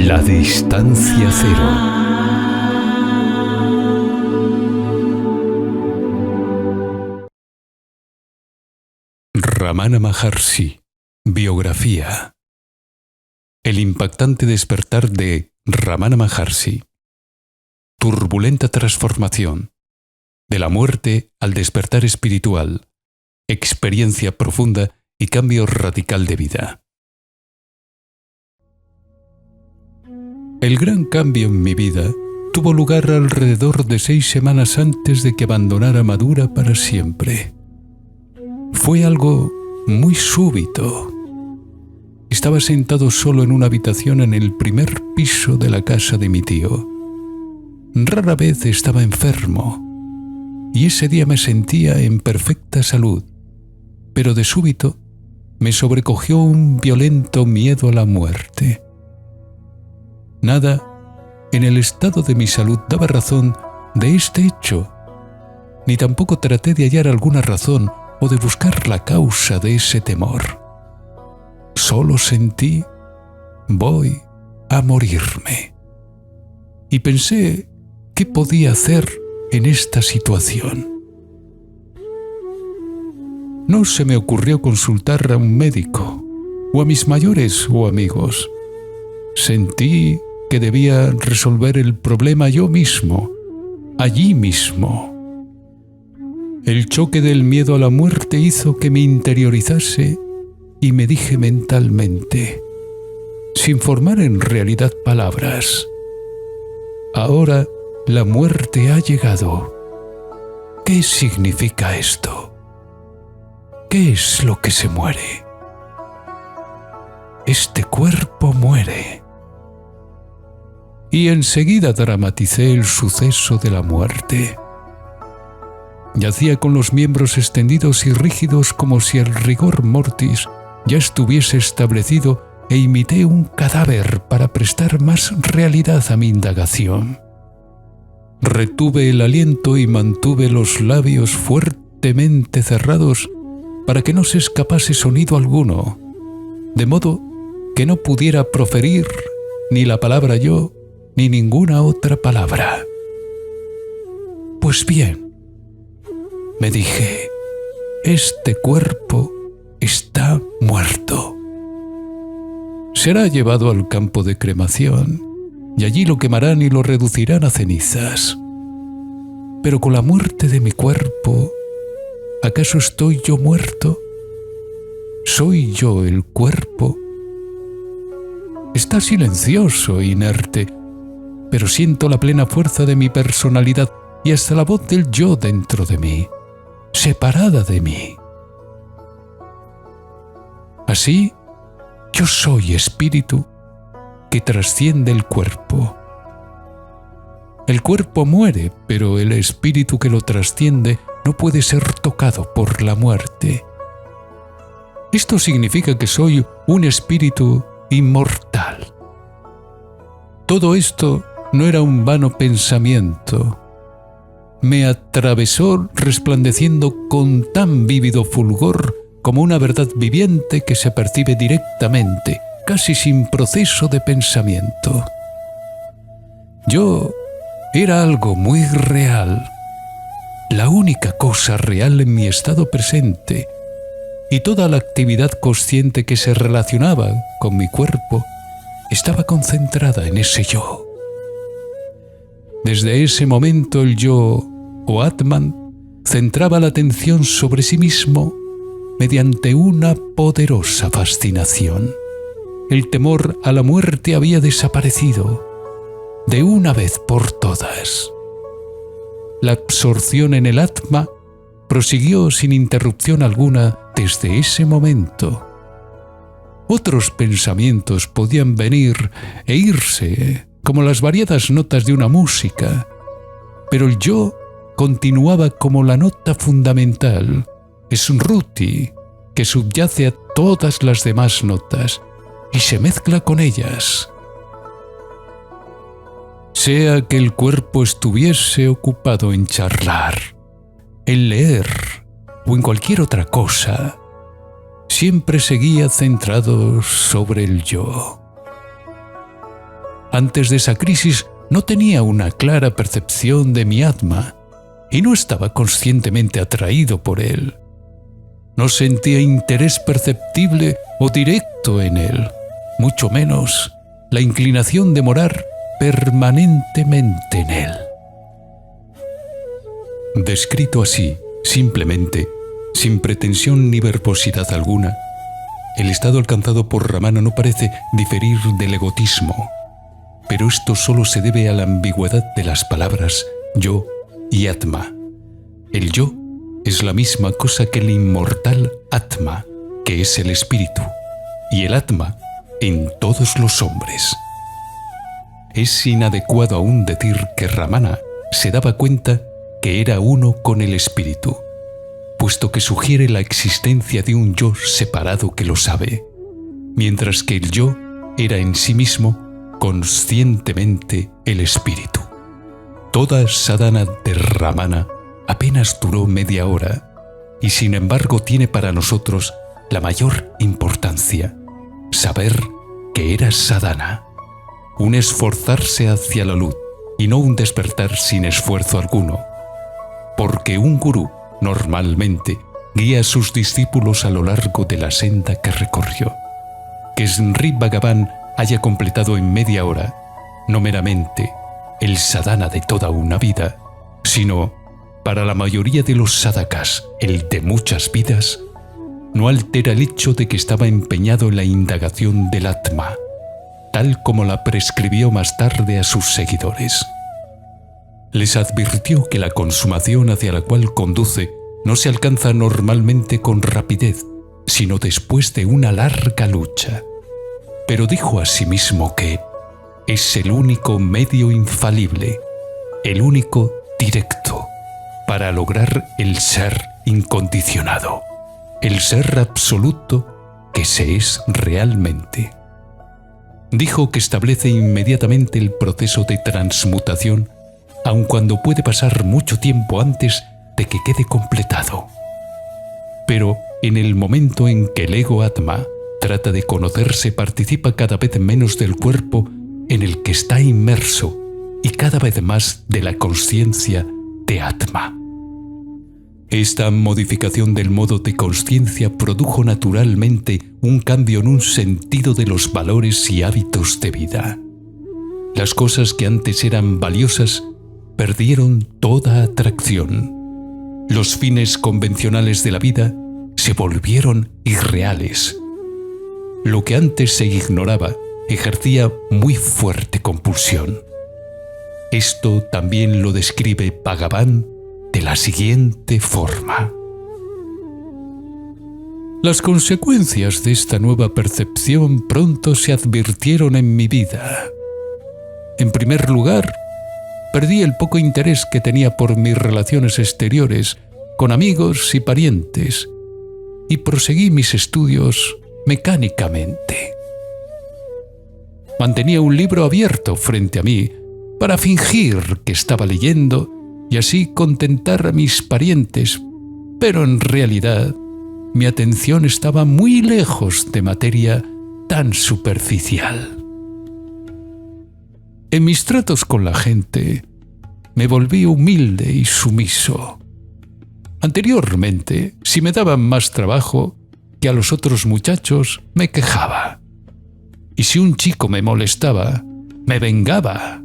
La distancia cero. Ramana Maharshi. Biografía. El impactante despertar de Ramana Maharshi. Turbulenta transformación. De la muerte al despertar espiritual. Experiencia profunda y cambio radical de vida. El gran cambio en mi vida tuvo lugar alrededor de 6 semanas antes de que abandonara Madura para siempre. Fue algo muy súbito. Estaba sentado solo en una habitación en el primer piso de la casa de mi tío. Rara vez estaba enfermo, y ese día me sentía en perfecta salud, pero de súbito me sobrecogió un violento miedo a la muerte. Nada en el estado de mi salud daba razón de este hecho, ni tampoco traté de hallar alguna razón o de buscar la causa de ese temor. Solo sentí, voy a morirme. Y pensé, ¿qué podía hacer en esta situación? No se me ocurrió consultar a un médico, o a mis mayores o amigos. Sentí que debía resolver el problema yo mismo, allí mismo. El choque del miedo a la muerte hizo que me interiorizase y me dije mentalmente, sin formar en realidad palabras: ahora la muerte ha llegado. ¿Qué significa esto? ¿Qué es lo que se muere? Este cuerpo muere. Y enseguida dramaticé el suceso de la muerte. Yacía con los miembros extendidos y rígidos como si el rigor mortis ya estuviese establecido e imité un cadáver para prestar más realidad a mi indagación. Retuve el aliento y mantuve los labios fuertemente cerrados para que no se escapase sonido alguno, de modo que no pudiera proferir ni la palabra yo, ni ninguna otra palabra. Pues bien, me dije, este cuerpo está muerto. Será llevado al campo de cremación, y allí lo quemarán y lo reducirán a cenizas. Pero con la muerte de mi cuerpo, ¿acaso estoy yo muerto? ¿Soy yo el cuerpo? Está silencioso e inerte, pero siento la plena fuerza de mi personalidad y hasta la voz del yo dentro de mí, separada de mí. Así, yo soy espíritu que trasciende el cuerpo. El cuerpo muere, pero el espíritu que lo trasciende no puede ser tocado por la muerte. Esto significa que soy un espíritu inmortal. Todo esto no era un vano pensamiento. Me atravesó resplandeciendo con tan vívido fulgor como una verdad viviente que se percibe directamente, casi sin proceso de pensamiento. Yo era algo muy real, la única cosa real en mi estado presente, y toda la actividad consciente que se relacionaba con mi cuerpo estaba concentrada en ese yo. Desde ese momento el yo, o Atman, centraba la atención sobre sí mismo mediante una poderosa fascinación. El temor a la muerte había desaparecido de una vez por todas. La absorción en el Atma prosiguió sin interrupción alguna desde ese momento. Otros pensamientos podían venir e irse, como las variadas notas de una música, pero el yo continuaba como la nota fundamental, Smruti, que subyace a todas las demás notas y se mezcla con ellas. Sea que el cuerpo estuviese ocupado en charlar, en leer o en cualquier otra cosa, siempre seguía centrado sobre el yo. Antes de esa crisis no tenía una clara percepción de mi Atma y no estaba conscientemente atraído por él. No sentía interés perceptible o directo en él, mucho menos la inclinación de morar permanentemente en él. Descrito así, simplemente, sin pretensión ni verbosidad alguna, el estado alcanzado por Ramana no parece diferir del egotismo, pero esto solo se debe a la ambigüedad de las palabras yo y Atma. El yo es la misma cosa que el inmortal Atma, que es el espíritu, y el Atma en todos los hombres. Es inadecuado aún decir que Ramana se daba cuenta que era uno con el espíritu, puesto que sugiere la existencia de un yo separado que lo sabe, mientras que el yo era en sí mismo conscientemente el espíritu. Toda sadhana de Ramana apenas duró media hora y sin embargo tiene para nosotros la mayor importancia: saber que era sadhana, un esforzarse hacia la luz y no un despertar sin esfuerzo alguno, porque un gurú normalmente guía a sus discípulos a lo largo de la senda que recorrió. Que Sri Bhagavan haya completado en media hora no meramente el sadhana de toda una vida, sino, para la mayoría de los sadhakas, el de muchas vidas, no altera el hecho de que estaba empeñado en la indagación del Atma, tal como la prescribió más tarde a sus seguidores. Les advirtió que la consumación hacia la cual conduce no se alcanza normalmente con rapidez, sino después de una larga lucha. Pero dijo asimismo que es el único medio infalible, el único directo, para lograr el ser incondicionado, el ser absoluto que se es realmente. Dijo que establece inmediatamente el proceso de transmutación, aun cuando puede pasar mucho tiempo antes de que quede completado. Pero en el momento en que el ego Atma trata de conocerse, participa cada vez menos del cuerpo en el que está inmerso y cada vez más de la consciencia de Atma. Esta modificación del modo de consciencia produjo naturalmente un cambio en un sentido de los valores y hábitos de vida. Las cosas que antes eran valiosas perdieron toda atracción. Los fines convencionales de la vida se volvieron irreales. Lo que antes se ignoraba ejercía muy fuerte compulsión. Esto también lo describe Bhagavan de la siguiente forma. Las consecuencias de esta nueva percepción pronto se advirtieron en mi vida. En primer lugar, perdí el poco interés que tenía por mis relaciones exteriores con amigos y parientes y proseguí mis estudios mecánicamente. Mantenía un libro abierto frente a mí para fingir que estaba leyendo y así contentar a mis parientes, pero en realidad mi atención estaba muy lejos de materia tan superficial. En mis tratos con la gente me volví humilde y sumiso. Anteriormente, si me daban más trabajo que a los otros muchachos, me quejaba. Y si un chico me molestaba, me vengaba.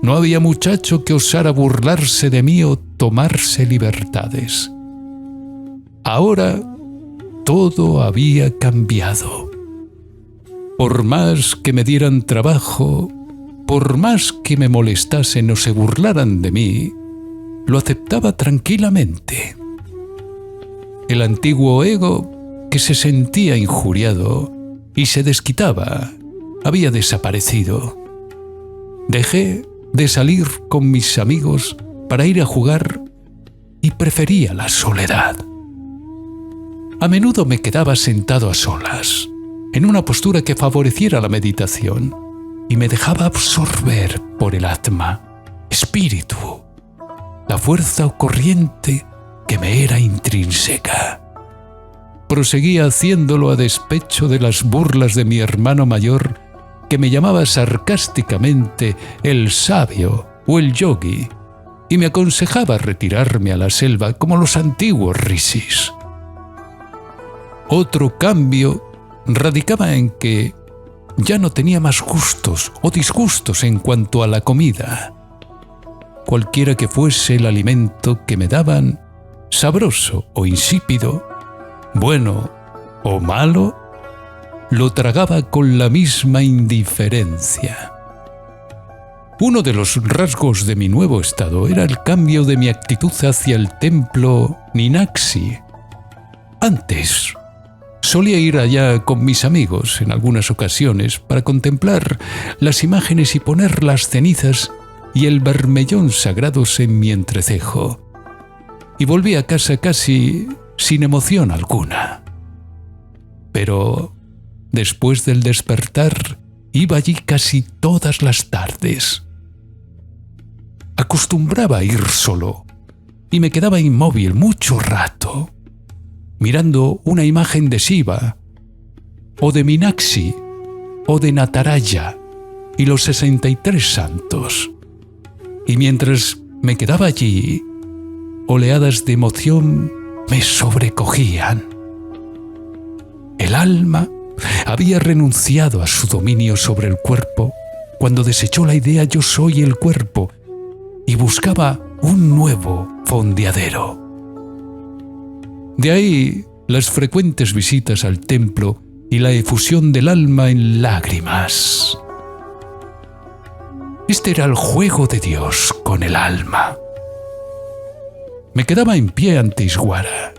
No había muchacho que osara burlarse de mí o tomarse libertades. Ahora todo había cambiado. Por más que me dieran trabajo, por más que me molestasen o se burlaran de mí, lo aceptaba tranquilamente. El antiguo ego, que se sentía injuriado y se desquitaba, había desaparecido. Dejé de salir con mis amigos para ir a jugar y prefería la soledad. A menudo me quedaba sentado a solas, en una postura que favoreciera la meditación, y me dejaba absorber por el Atma, espíritu, la fuerza o corriente que me era intrínseca. Proseguía haciéndolo a despecho de las burlas de mi hermano mayor que me llamaba sarcásticamente el sabio o el yogi y me aconsejaba retirarme a la selva como los antiguos rishis. Otro cambio radicaba en que ya no tenía más gustos o disgustos en cuanto a la comida. Cualquiera que fuese el alimento que me daban, sabroso o insípido, bueno o malo, lo tragaba con la misma indiferencia. Uno de los rasgos de mi nuevo estado era el cambio de mi actitud hacia el templo Ninaxi. Antes, solía ir allá con mis amigos en algunas ocasiones para contemplar las imágenes y poner las cenizas y el bermellón sagrados en mi entrecejo, y volví a casa casi sin emoción alguna. Pero después del despertar, iba allí casi todas las tardes. Acostumbraba a ir solo y me quedaba inmóvil mucho rato, mirando una imagen de Shiva, o de Minaxi, o de Nataraya y los 63 santos. Y mientras me quedaba allí, oleadas de emoción me sobrecogían. El alma había renunciado a su dominio sobre el cuerpo cuando desechó la idea yo soy el cuerpo y buscaba un nuevo fondeadero. De ahí las frecuentes visitas al templo y la efusión del alma en lágrimas. Este era el juego de Dios con el alma. Me quedaba en pie ante Ishwara,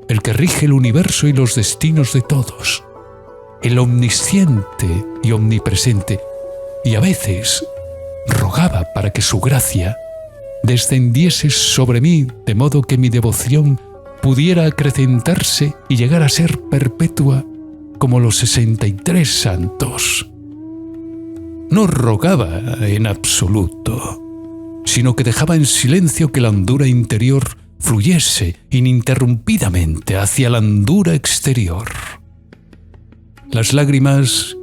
el que rige el universo y los destinos de todos, el omnisciente y omnipresente, y a veces rogaba para que su gracia descendiese sobre mí de modo que mi devoción pudiera acrecentarse y llegar a ser perpetua como los 63 santos. No rogaba en absoluto, sino que dejaba en silencio que la hondura interior fluyese ininterrumpidamente hacia la hondura exterior. Las lágrimas,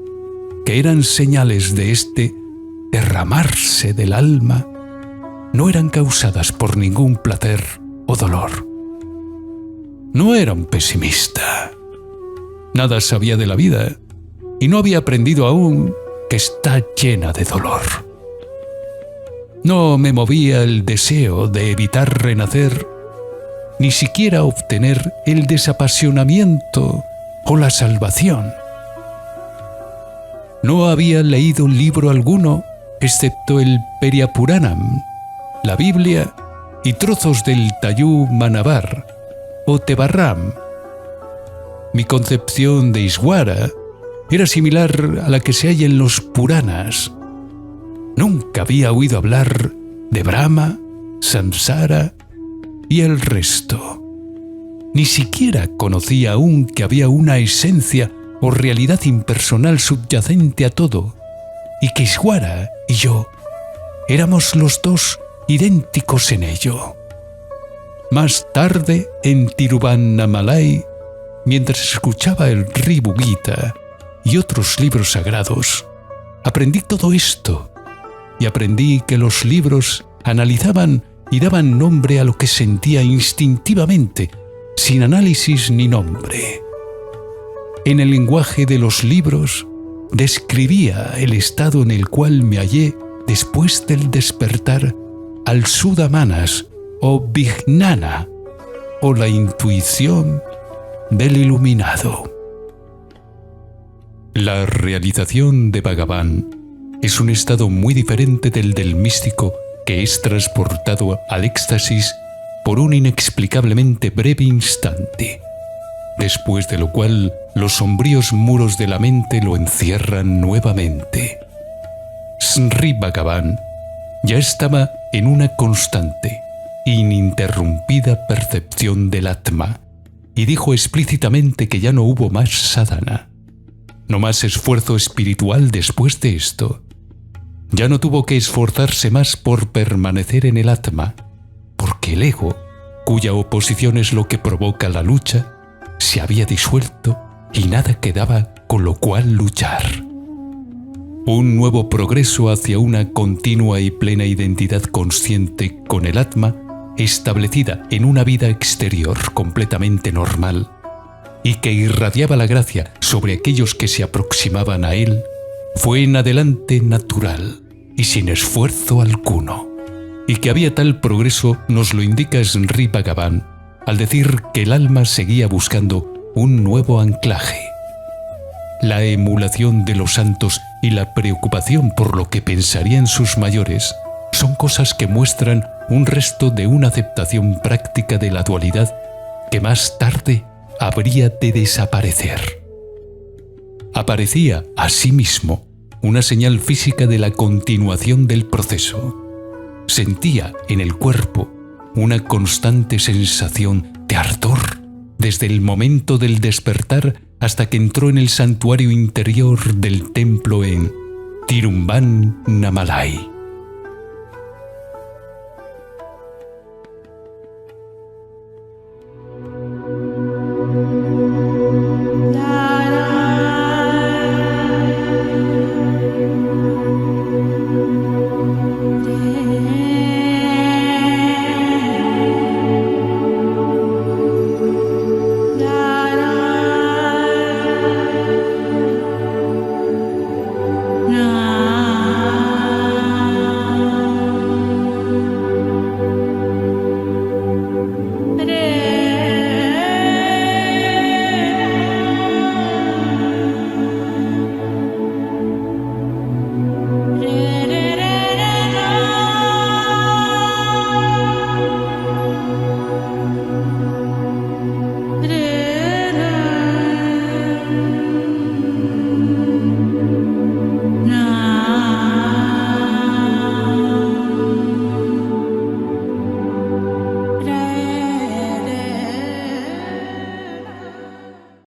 que eran señales de este derramarse del alma, no eran causadas por ningún placer o dolor. No era un pesimista. Nada sabía de la vida y no había aprendido aún que está llena de dolor. No me movía el deseo de evitar renacer, ni siquiera obtener el desapasionamiento o la salvación. No había leído libro alguno excepto el Periapuranam, la Biblia y trozos del Tayú Manabar o Tebarram. Mi concepción de Ishwara era similar a la que se halla en los Puranas. Nunca había oído hablar de Brahma, Samsara y el resto. Ni siquiera conocía aún que había una esencia o realidad impersonal subyacente a todo, y que Ishwara y yo éramos los dos idénticos en ello. Más tarde, en Tiruvannamalai, mientras escuchaba el Ribu Gita y otros libros sagrados, aprendí todo esto, y aprendí que los libros analizaban y daban nombre a lo que sentía instintivamente, sin análisis ni nombre. En el lenguaje de los libros, describía el estado en el cual me hallé después del despertar al Sudamanas o Vijnana, o la intuición del iluminado. La realización de Bhagavan es un estado muy diferente del místico que es transportado al éxtasis por un inexplicablemente breve instante, después de lo cual los sombríos muros de la mente lo encierran nuevamente. Sri Bhagavan ya estaba en una constante, ininterrumpida percepción del Atma y dijo explícitamente que ya no hubo más sadhana, no más esfuerzo espiritual después de esto. Ya no tuvo que esforzarse más por permanecer en el Atma, porque el ego, cuya oposición es lo que provoca la lucha, se había disuelto y nada quedaba con lo cual luchar. un nuevo progreso hacia una continua y plena identidad consciente con el Atma, establecida en una vida exterior completamente normal, y que irradiaba la gracia sobre aquellos que se aproximaban a él, fue en adelante natural y sin esfuerzo alguno. Y que había tal progreso nos lo indica Sri Bhagavan al decir que el alma seguía buscando un nuevo anclaje. La emulación de los santos y la preocupación por lo que pensarían sus mayores son cosas que muestran un resto de una aceptación práctica de la dualidad que más tarde habría de desaparecer. Aparecía, asimismo, una señal física de la continuación del proceso. Sentía en el cuerpo una constante sensación de ardor desde el momento del despertar hasta que entró en el santuario interior del templo en Tirumban Namalai.